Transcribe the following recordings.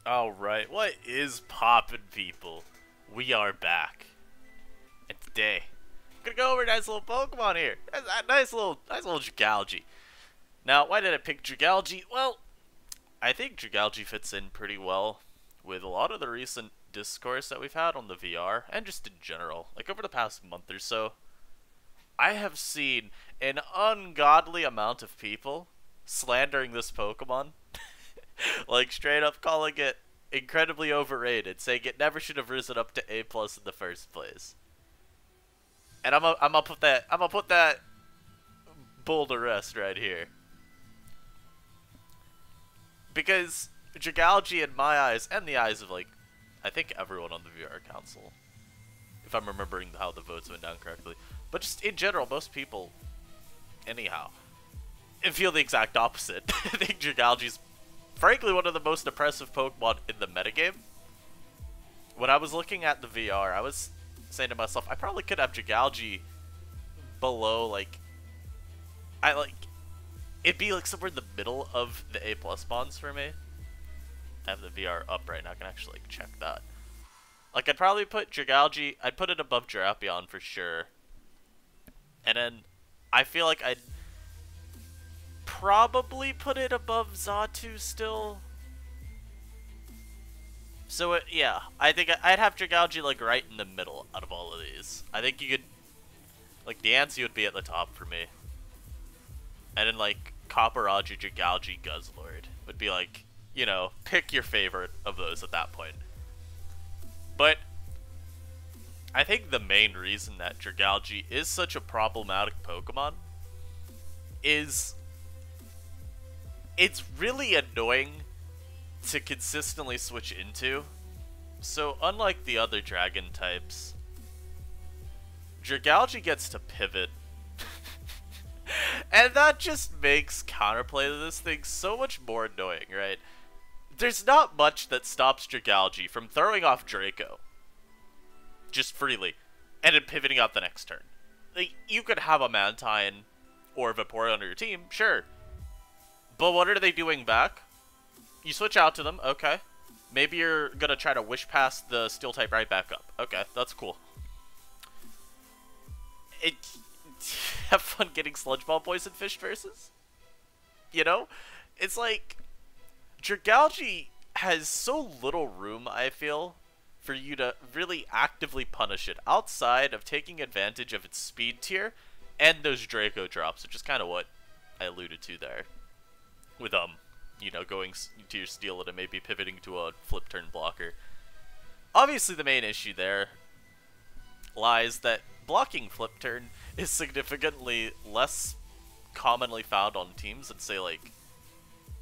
Alright, what is poppin', people? We are back. And today, I'm gonna go over a nice little Pokemon here. A nice little Dragalge. Now, why did I pick Dragalge? Well, I think Dragalge fits in pretty well with a lot of the recent discourse that we've had on the VR, and just in general. Like, over the past month or so, I have seen an ungodly amount of people slandering this Pokemon. Like, straight up calling it incredibly overrated, saying it never should have risen up to A plus in the first place. And I'm gonna put that bull to rest right here. Because Dragalge, in my eyes, and the eyes of, like, I think everyone on the VR council, if I'm remembering how the votes went down correctly, but just in general, most people, anyhow, feel the exact opposite. I think Dragalge's frankly one of the most oppressive Pokemon in the metagame. When I was looking at the VR, I was saying to myself, I probably could have Dragalge below, like, it'd be like somewhere in the middle of the A plus bonds for me. I have the VR up right now, I can actually like check that. Like, I'd probably put Dragalge, I'd put it above Drapion for sure. And then I feel like I'd probably put it above Xatu still. So yeah, I think I'd have Dragalge like right in the middle out of all of these. I think you could, like, Diancie would be at the top for me. And then like Copperage, Dragalge, Guzzlord would be like, you know, pick your favorite of those at that point. But I think the main reason that Dragalge is such a problematic Pokemon is it's really annoying to consistently switch into. So unlike the other dragon types, Dragalge gets to pivot. And that just makes counterplay to this thing so much more annoying, right? There's not much that stops Dragalge from throwing off Draco just freely and then pivoting out the next turn. Like, you could have a Mantine or Vaporeon on your team, sure. But what are they doing back? You switch out to them, okay. Maybe you're gonna try to wish past the Steel type right back up. Okay, that's cool. Have fun getting Sludge Ball Poison Fish versus? You know? It's like, Dragalge has so little room, I feel, for you to really actively punish it outside of taking advantage of its speed tier and those Draco drops, which is kind of what I alluded to there. With, you know, going to your Steel and maybe pivoting to a flip turn blocker. Obviously, the main issue there lies that blocking flip turn is significantly less commonly found on teams than, say, like,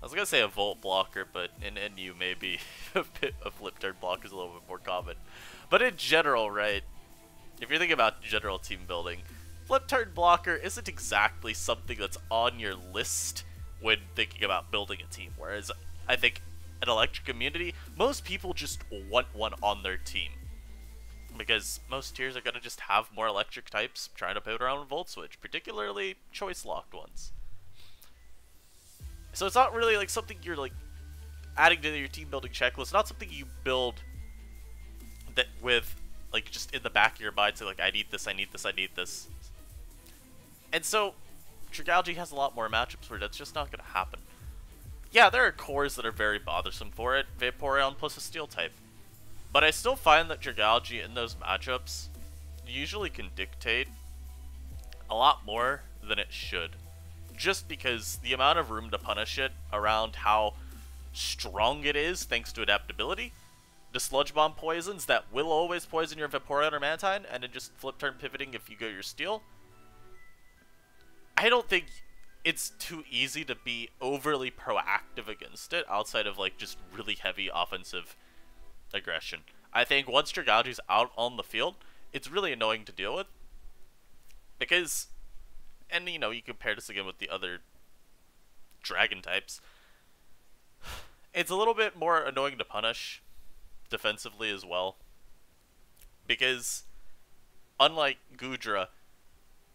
I was gonna say a Volt blocker, but in NU maybe a flip turn block is a little bit more common. But in general, right, if you're thinking about general team building, flip turn blocker isn't exactly something that's on your list when thinking about building a team. Whereas I think in electric community, most people just want one on their team. Because most tiers are going to just have more electric types trying to pivot around Volt Switch, particularly choice-locked ones. So it's not really like something you're like adding to your team building checklist, not something you build that with like just in the back of your mind, so like I need this, I need this, I need this. And so Dragalge has a lot more matchups where that's just not going to happen. Yeah, there are cores that are very bothersome for it, Vaporeon plus a Steel type. But I still find that Dragalge in those matchups usually can dictate a lot more than it should. Just because the amount of room to punish it around how strong it is thanks to adaptability, the Sludge Bomb poisons that will always poison your Vaporeon or Mantine, and then just flip turn pivoting if you go your Steel, I don't think it's too easy to be overly proactive against it outside of like just really heavy offensive aggression. I think once Dragalge's out on the field, it's really annoying to deal with. Because, and you know, you compare this again with the other dragon types, it's a little bit more annoying to punish defensively as well. Because, unlike Goodra,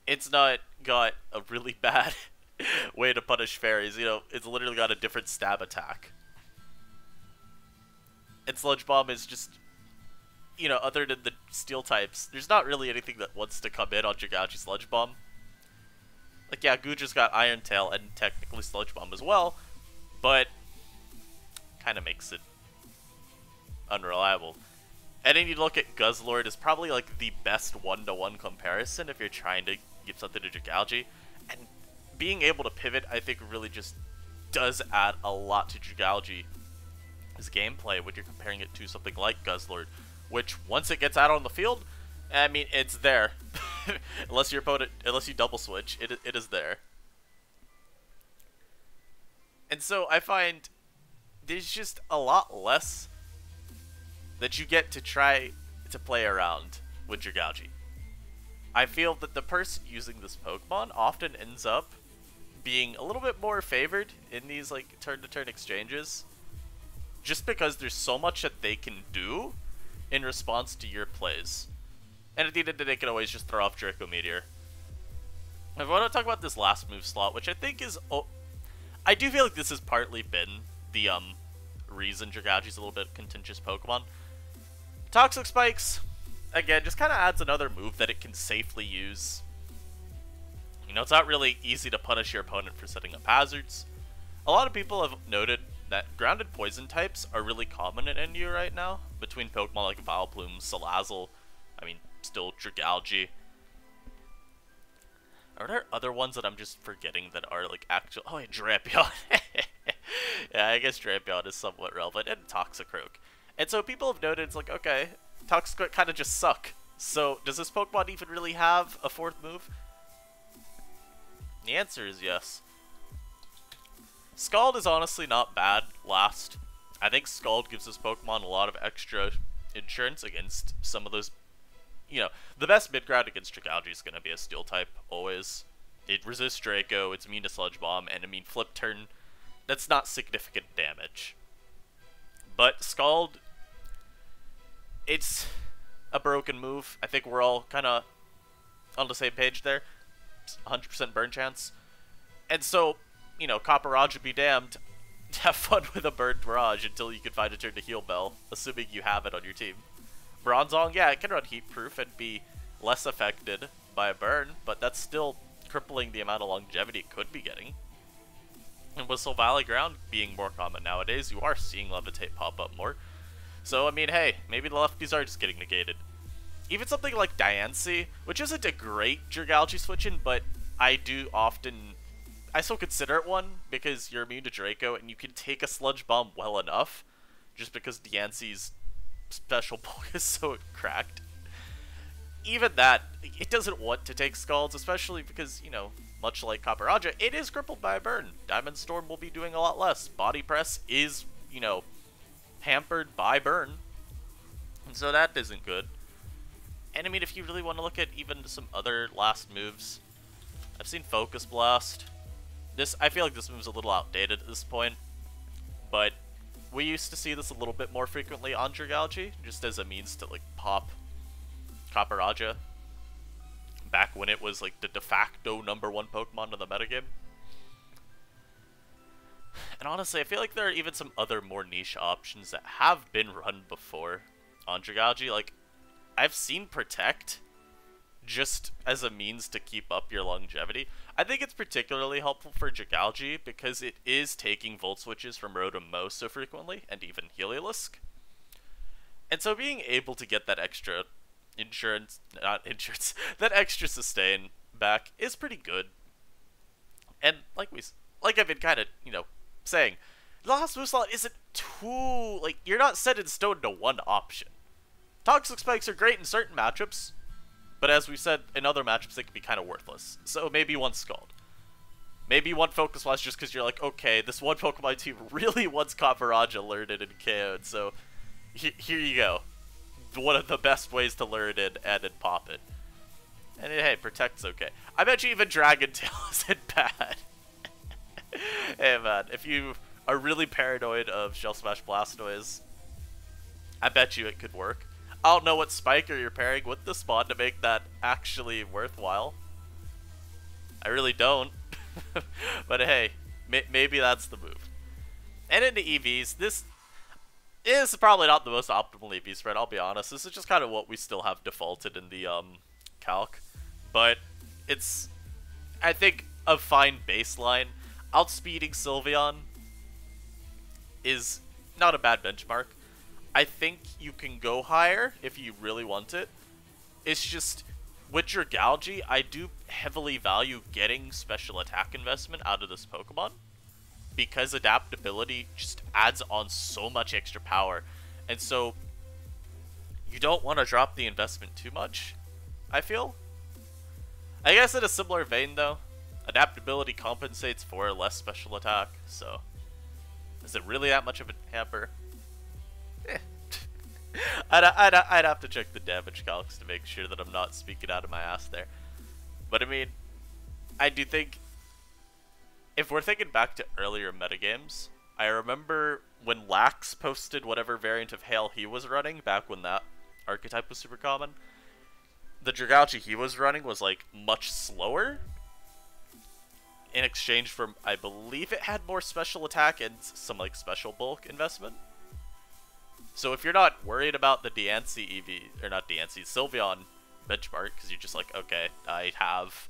it's not got a really bad way to punish fairies. You know, it's literally got a different stab attack. And Sludge Bomb is just, you know, other than the steel types, there's not really anything that wants to come in on Dragalge Sludge Bomb. Like, yeah, Guja's got Iron Tail and technically Sludge Bomb as well, but kind of makes it unreliable. And then you look at Guzzlord as probably like the best one-to-one comparison if you're trying to give something to Dragalge. And being able to pivot, I think, really just does add a lot to Dragalge's gameplay when you're comparing it to something like Guzzlord, which once it gets out on the field, I mean, it's there. unless you double switch, it is there. And so I find there's just a lot less that you get to try to play around with Dragalge. I feel that the person using this Pokemon often ends up being a little bit more favored in these like turn-to-turn exchanges, just because there's so much that they can do in response to your plays. And at the end of the day, they can always just throw off Draco Meteor. I want to talk about this last move slot, which I think is... I do feel like this has partly been the reason Dragalge's a little bit contentious Pokemon. Toxic Spikes, again, just kind of adds another move that it can safely use. You know, it's not really easy to punish your opponent for setting up hazards. A lot of people have noted that grounded poison types are really common in NU right now, between Pokemon like Vileplume, Salazzle, I mean, still Dragalge. Are there other ones that I'm just forgetting that are like actual... Oh, yeah, Drapion. Yeah, I guess Drapion is somewhat relevant, and Toxicroak. And so people have noted, it's like, okay, Toxicroak kind of just suck. So, does this Pokemon even really have a fourth move? The answer is yes. Scald is honestly not bad last. I think Scald gives this Pokemon a lot of extra insurance against some of those... You know, the best mid-ground against Dragalge is going to be a Steel type, always. It resists Draco, it's immune to Sludge Bomb, and I mean, Flip Turn, that's not significant damage. But Scald, it's a broken move. I think we're all kind of on the same page there. 100% burn chance. And so, you know, Copper Raj would be damned. Have fun with a burned Raj until you can find a turn to Heal Bell, assuming you have it on your team. Bronzong, yeah, it can run Heat Proof and be less affected by a burn, but that's still crippling the amount of longevity it could be getting. And with Silvally Ground being more common nowadays, you are seeing Levitate pop up more. So, I mean, hey, maybe the lefties are just getting negated. Even something like Diancie, which isn't a great Dragalge switch-in, but I still consider it one, because you're immune to Draco, and you can take a Sludge Bomb well enough, just because Diancie's special bulk is so cracked. Even that, it doesn't want to take Scalds, especially because, you know, much like Copper Raja, it is crippled by a burn. Diamond Storm will be doing a lot less. Body Press is, you know, hampered by burn. And so that isn't good. And I mean, if you really want to look at even some other last moves, I've seen Focus Blast. I feel like this move's a little outdated at this point, but we used to see this a little bit more frequently on Dragalge, just as a means to like pop Copper Raja back when it was like the de facto #1 Pokemon in the metagame. And honestly, I feel like there are even some other more niche options that have been run before on Dragalge. Like, I've seen Protect just as a means to keep up your longevity. I think it's particularly helpful for Dragalge because it is taking Volt Switches from Rotom Mo so frequently, and even Heliolisk. And so being able to get that extra that extra sustain back is pretty good. And like I've been kind of, you know, saying, the last move slot isn't too, like, you're not set in stone to one option. Toxic Spikes are great in certain matchups, but as we said, in other matchups, they can be kind of worthless. So maybe one Scald. Maybe one Focus Blast just because you're like, okay, this one Pokemon team really wants Copper Raja alerted and KO'd, so here you go. One of the best ways to lure it in and then pop it. And hey, Protect's okay. I bet you even Dragon Tail isn't bad. Hey man, if you are really paranoid of Shell Smash Blastoise, I bet you it could work. I don't know what Spiker you're pairing with the Spawn to make that actually worthwhile. I really don't. But hey, maybe that's the move. And into EVs, This is probably not the most optimal AP spread, I'll be honest. This is just kind of what we still have defaulted in the calc. But it's, I think, a fine baseline. Outspeeding Sylveon is not a bad benchmark. I think you can go higher if you really want it. It's just, with Dragalge, I do heavily value getting special attack investment out of this Pokemon, because adaptability just adds on so much extra power. And so, you don't want to drop the investment too much, I feel. I guess in a similar vein though, adaptability compensates for less special attack, so is it really that much of a hamper? Eh. I'd have to check the damage calcs to make sure that I'm not speaking out of my ass there. But I mean, I do think, if we're thinking back to earlier metagames, I remember when Lax posted whatever variant of Hail he was running, back when that archetype was super common, the Dragalge he was running was like much slower, in exchange for, I believe it had more special attack and some like special bulk investment. So if you're not worried about the Diancie EV, or not Diancie, Sylveon benchmark, because you're just like, okay, I have,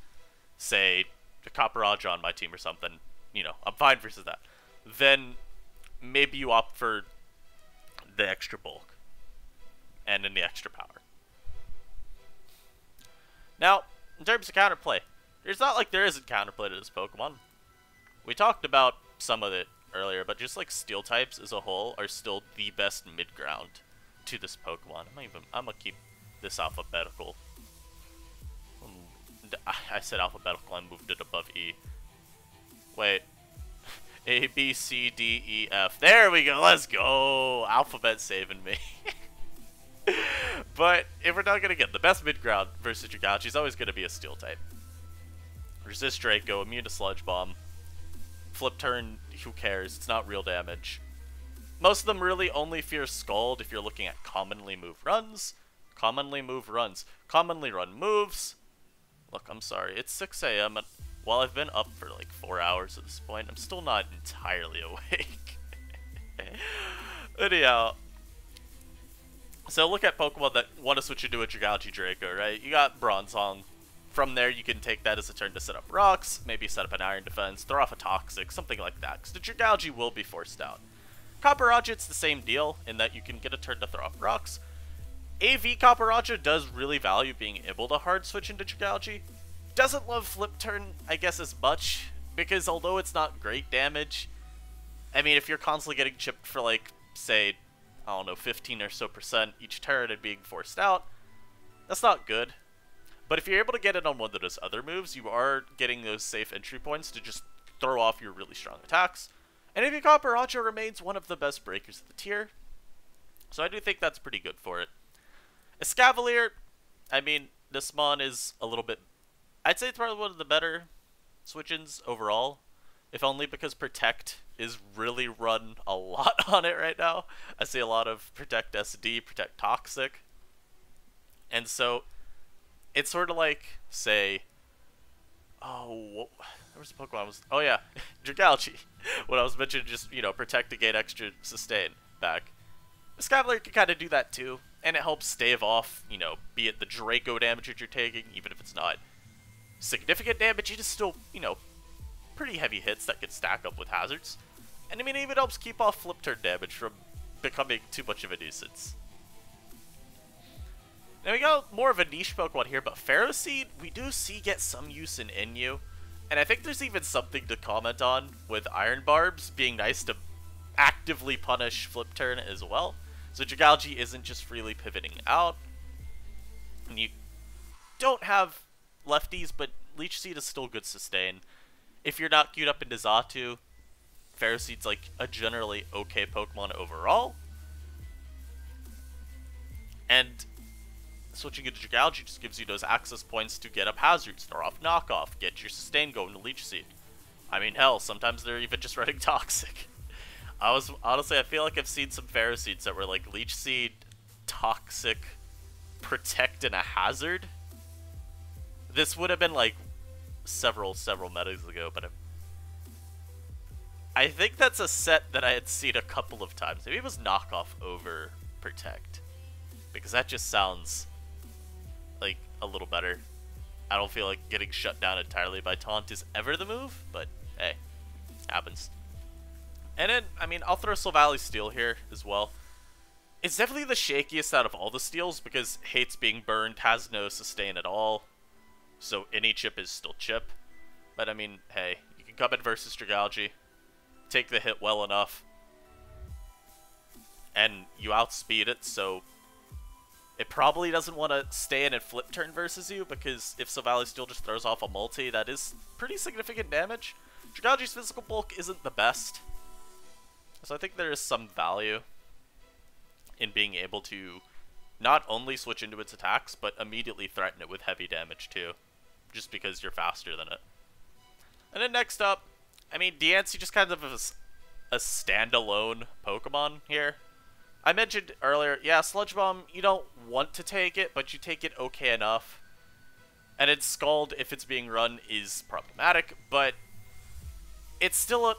say, a Copperajah on my team or something, you know, I'm fine versus that, then maybe you opt for the extra bulk and then the extra power. Now, in terms of counterplay, it's not like there isn't counterplay to this Pokemon. We talked about some of it earlier, but just like steel types as a whole are still the best mid-ground to this Pokemon. I'm gonna keep this alphabetical. I said alphabetical, I moved it above E. Wait. A, B, C, D, E, F. There we go, let's go! Alphabet saving me. But if we're not gonna get the best mid-ground versus Dragalge, he's always gonna be a steel type. Resist Draco, immune to Sludge Bomb. Flip turn, who cares? It's not real damage. Most of them really only fear Scald if you're looking at commonly move runs. Commonly move runs. Commonly run moves. Look, I'm sorry, it's 6 AM, and while I've been up for like 4 hours at this point, I'm still not entirely awake. Anyhow, so look at Pokemon that want to switch into a Dragalge Draco, right? You got Bronzong. From there, you can take that as a turn to set up rocks, maybe set up an Iron Defense, throw off a Toxic, something like that, because the Dragalge will be forced out. Copperajah, it's the same deal, in that you can get a turn to throw off rocks. AV Copperajah does really value being able to hard switch into Dragalge. Doesn't love Flip Turn, I guess, as much, because although it's not great damage, I mean, if you're constantly getting chipped for, like, say, I don't know, 15 or so % each turn and being forced out, that's not good. But if you're able to get it on one of those other moves, you are getting those safe entry points to just throw off your really strong attacks. And AV Copperajah remains one of the best breakers of the tier, so I do think that's pretty good for it. Escavalier, I mean, this mon is a little bit, I'd say it's probably one of the better switch-ins overall, if only because Protect is really run a lot on it right now. I see a lot of Protect SD, Protect Toxic, and so it's sort of like, say, oh, there was a Pokemon I was, oh yeah, Dragalge, when I was mentioning just, you know, Protect to gain extra sustain back. Escavalier can kind of do that too, and it helps stave off, you know, be it the Draco damage that you're taking, even if it's not significant damage, it is still, you know, pretty heavy hits that can stack up with hazards. And I mean, it even helps keep off flip turn damage from becoming too much of a nuisance. Now we got more of a niche Pokemon here, but Ferroseed, we do see get some use in Inu. And I think there's even something to comment on with Iron Barbs being nice to actively punish flip turn as well. So Dragalge isn't just freely pivoting out. And you don't have lefties, but Leech Seed is still good sustain. If you're not queued up into Xatu, Ferroseed's like a generally okay Pokemon overall. And switching into Dragalge just gives you those access points to get up hazards, throw off knockoff, get your sustain going to Leech Seed. I mean, hell, sometimes they're even just running Toxic. Honestly, I feel like I've seen some Ferroseeds that were like Leech Seed, Toxic, Protect, and a Hazard. This would have been like several metas ago, but I think that's a set that I had seen a couple of times. Maybe it was knockoff over protect, because that just sounds like a little better. I don't feel like getting shut down entirely by taunt is ever the move, but hey, happens. And then, I mean, I'll throw Valley Steel here as well. It's definitely the shakiest out of all the steals because hates being burned, has no sustain at all, so any chip is still chip. But I mean, hey, you can come in versus Dragalge, take the hit well enough, and you outspeed it, so it probably doesn't want to stay in and flip turn versus you, because if Valley Steel just throws off a multi, that is pretty significant damage. Dragalge's physical bulk isn't the best, so I think there is some value in being able to not only switch into its attacks, but immediately threaten it with heavy damage too, just because you're faster than it. And then next up, I mean, Diancie just kind of is a standalone Pokemon here. I mentioned earlier, yeah, Sludge Bomb, you don't want to take it, but you take it okay enough. And its Scald, if it's being run, is problematic, but it's still a...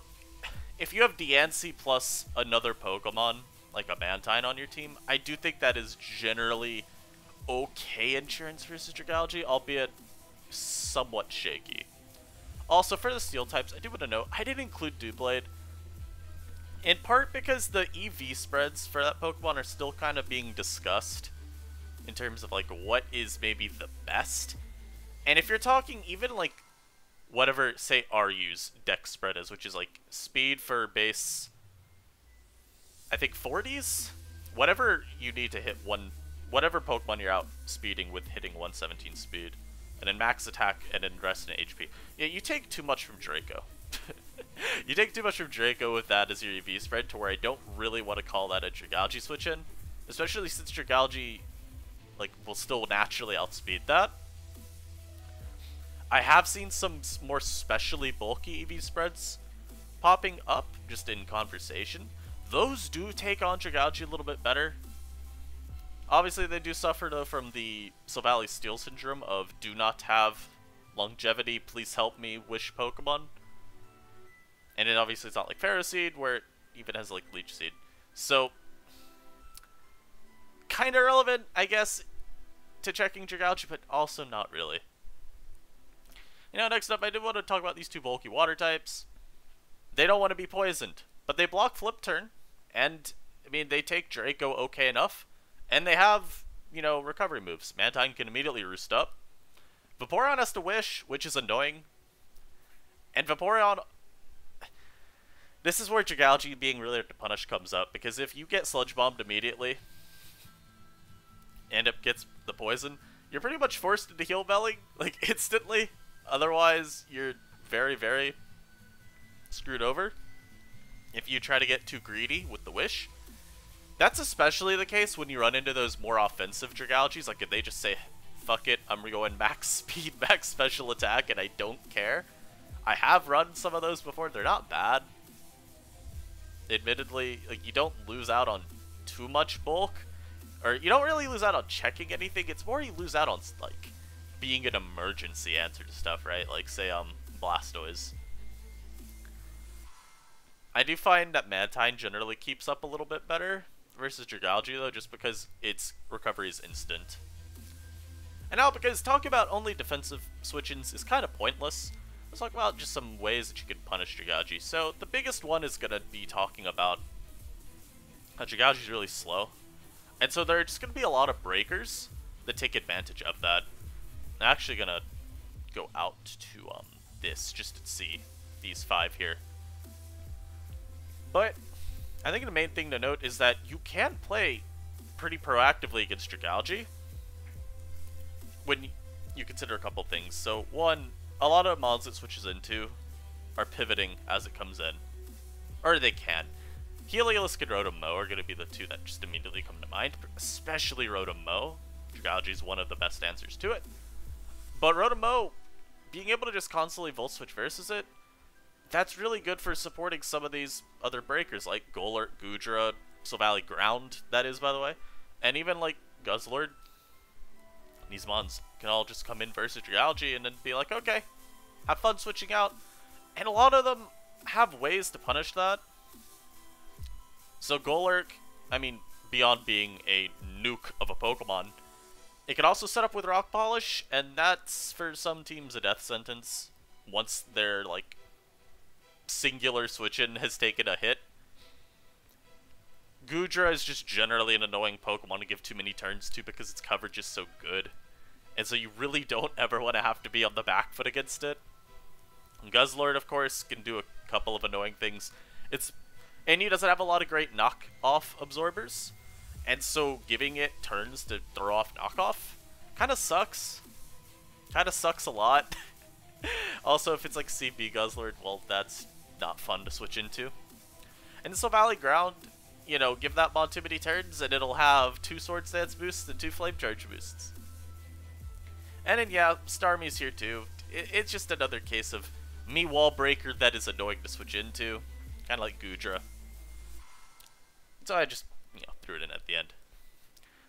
If you have Diancie plus another Pokemon, like a Mantine on your team, I do think that is generally okay insurance versus Dragalge, albeit somewhat shaky. Also, for the Steel types, I do want to note, I didn't include Doublade, in part because the EV spreads for that Pokemon are still kind of being discussed in terms of like what is maybe the best. And if you're talking even like whatever, say, RU's deck spread is, which is like speed for base, I think 40s? Whatever you need to hit whatever Pokemon you're out speeding with hitting 117 speed. And then max attack and then rest in HP. Yeah, you take too much from Draco. You take too much from Draco with that as your EV spread to where I don't really want to call that a Dragalge switch in. Especially since Dragalge like will still naturally outspeed that. I have seen some more specially bulky EV spreads popping up just in conversation. Those do take on Dragalge a little bit better. Obviously, they do suffer though from the Valley Steel syndrome of do not have longevity, please help me, wish Pokemon. And then obviously it's not like Ferroseed, where it even has like Leech Seed. So, kind of relevant, I guess, to checking Dragalge, but also not really. You know, next up, I did want to talk about these two bulky water types. They don't want to be poisoned, but they block Flip Turn, and, I mean, they take Draco okay enough, and they have, you know, recovery moves. Mantine can immediately roost up. Vaporeon has to wish, which is annoying. And Vaporeon... This is where Dragalge being really hard to punish comes up, because if you get Sludge Bombed immediately, and it gets the poison, you're pretty much forced into Heal Belling, like, instantly. Otherwise, you're very, very screwed over if you try to get too greedy with the wish. That's especially the case when you run into those more offensive Dragalges, like if they just say, fuck it, I'm going max speed, max special attack, and I don't care. I have run some of those before, they're not bad. Admittedly, like, you don't lose out on too much bulk, or you don't really lose out on checking anything, it's more you lose out on, like, being an emergency answer to stuff, right? Like, say, Blastoise. I do find that Mantine generally keeps up a little bit better versus Dragalge, though, just because its recovery is instant. And now, because talking about only defensive switch-ins is kind of pointless, let's talk about just some ways that you can punish Dragalge. So, the biggest one is going to be talking about how Dragalge is really slow. And so there are just going to be a lot of breakers that take advantage of that. I'm actually going to go out to this just to see these 5 here. But I think the main thing to note is that you can play pretty proactively against Dragalge when you consider a couple things. So one, a lot of mods it switches into are pivoting as it comes in. Or they can. Heliolisk and Rotom-Mow are going to be the two that just immediately come to mind, especially Rotom-Mow. Dragalge is one of the best answers to it. But Rotom-Mow, being able to just constantly Volt Switch versus it, that's really good for supporting some of these other breakers, like Golurt, Goodra, Silvally Ground, that is, by the way. And even, like, Guzzlord. These mons can all just come in versus Dragalge and then be like, okay, have fun switching out. And a lot of them, have ways to punish that. So Golurk, I mean, beyond being a nuke of a Pokemon, it can also set up with Rock Polish, and that's, for some teams, a death sentence. Once their, like, singular switch-in has taken a hit. Goodra is just generally an annoying Pokemon to give too many turns to because its coverage is so good. And so you really don't ever want to have to be on the back foot against it. And Guzzlord, of course, can do a couple of annoying things. And he doesn't have a lot of great knock-off absorbers. And so giving it turns to throw off knockoff kind of sucks. Kind of sucks a lot. Also, if it's like CB Guzzlord, well, that's not fun to switch into. And so Valley Ground, you know, give that mod too many turns and it'll have 2 Swords Dance boosts and 2 Flame Charge boosts. And then, yeah, Starmie's here too. It's just another case of me wall breaker that is annoying to switch into. Kind of like Goodra. So I just, you know, threw it in at the end.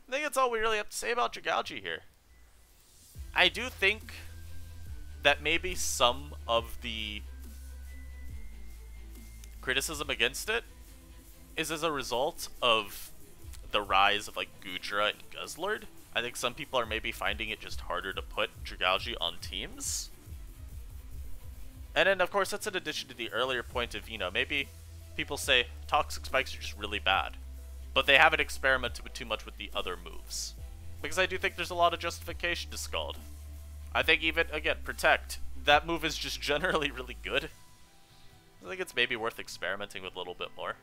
I think that's all we really have to say about Dragalge here. I do think that maybe some of the criticism against it is as a result of the rise of like Goodra and Guzzlord. I think some people are maybe finding it just harder to put Dragalge on teams. And then of course that's in addition to the earlier point of, you know, maybe people say Toxic Spikes are just really bad, but they haven't experimented with too much with the other moves. Because I do think there's a lot of justification to Scald. I think even, again, Protect, that move is just generally really good. I think it's maybe worth experimenting with a little bit more.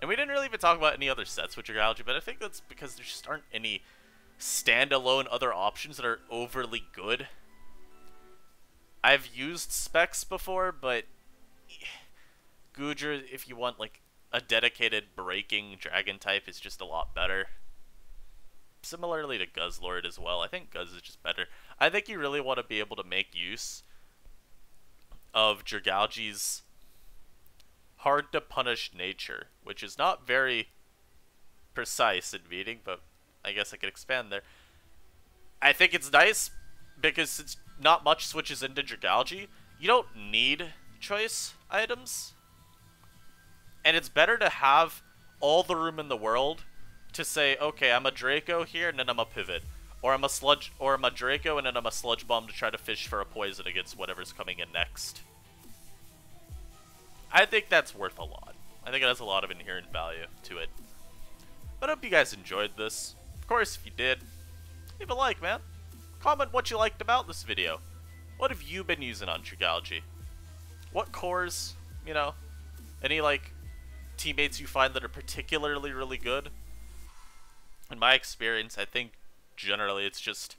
And we didn't really even talk about any other sets with Dragalge, but I think that's because there just aren't any standalone other options that are overly good. I've used Specs before, but Goodra, if you want like a dedicated breaking dragon type, is just a lot better. Similarly to Guzzlord as well. I think Guzz is just better. I think you really want to be able to make use of Dragalge's hard to punish nature, which is not very precise in meaning, but I guess I could expand there. I think it's nice because it's not much switches into Dragalge. You don't need choice items, and it's better to have all the room in the world to say, okay, I'm a Draco here, and then I'm a Pivot. Or I'm a Sludge, or I'm a Draco, and then I'm a Sludge Bomb to try to fish for a poison against whatever's coming in next. I think that's worth a lot. I think it has a lot of inherent value to it. But I hope you guys enjoyed this. Of course, if you did, leave a like, man. Comment what you liked about this video. What have you been using on Dragalge? What cores, you know, any, like, teammates you find that are particularly really good? In my experience, I think generally it's just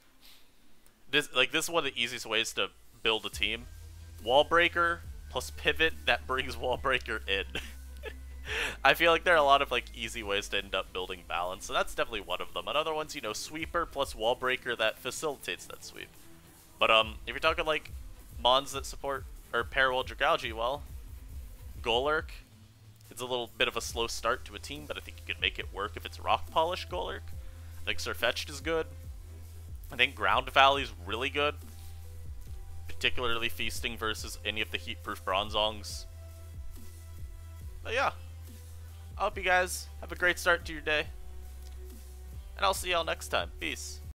this is one of the easiest ways to build a team. Wall breaker plus pivot that brings wall breaker in. I feel like there are a lot of like easy ways to end up building balance, so that's definitely one of them. Another one's, you know, sweeper plus wall breaker that facilitates that sweep. But if you're talking like mons that support or pair well Dragalge, well, Golurk. It's a little bit of a slow start to a team, but I think you could make it work if it's Rock Polish Golurk. I think Sirfetch'd is good. I think Ground Valley is really good, particularly feasting versus any of the heat-proof Bronzongs. But yeah, I hope you guys have a great start to your day, and I'll see y'all next time. Peace.